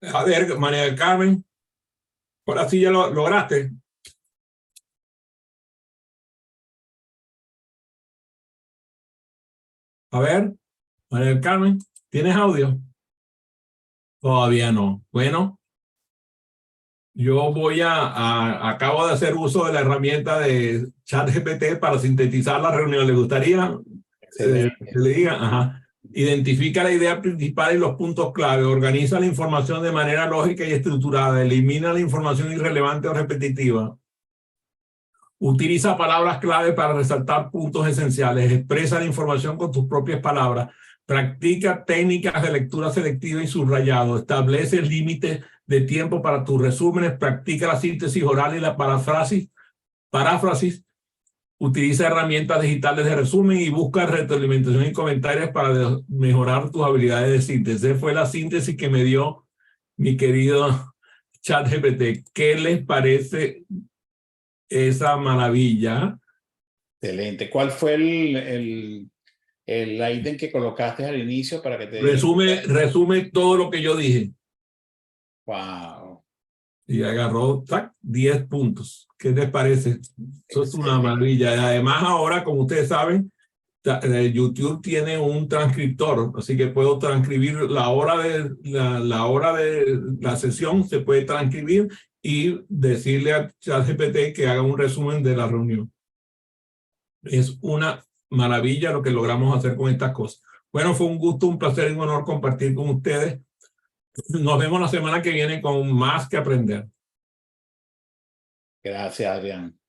A ver, María del Carmen, ahora sí ya lo lograste. A ver, María del Carmen, ¿tienes audio? Todavía no. Bueno, yo voy acabo de hacer uso de la herramienta de ChatGPT para sintetizar la reunión. ¿Le gustaría que le diga? Ajá. Identifica la idea principal y los puntos clave. Organiza la información de manera lógica y estructurada. Elimina la información irrelevante o repetitiva. Utiliza palabras clave para resaltar puntos esenciales. Expresa la información con tus propias palabras. Practica técnicas de lectura selectiva y subrayado. Establece límites de tiempo para tus resúmenes. Practica la síntesis oral y la paráfrasis. Utiliza herramientas digitales de resumen y busca retroalimentación y comentarios para mejorar tus habilidades de síntesis. Esa fue la síntesis que me dio mi querido ChatGPT. ¿Qué les parece esa maravilla? Excelente. ¿Cuál fue el ítem que colocaste al inicio para que te... Resume todo lo que yo dije. Wow. Y agarró 10 puntos. ¿Qué les parece? Eso es una maravilla. Y además ahora, como ustedes saben, YouTube tiene un transcriptor, así que puedo transcribir la hora de la sesión, se puede transcribir y decirle a ChatGPT que haga un resumen de la reunión. Es una maravilla lo que logramos hacer con estas cosas. Bueno, fue un gusto, un placer y un honor compartir con ustedes. Nos vemos la semana que viene con más que aprender. Gracias, Adrián.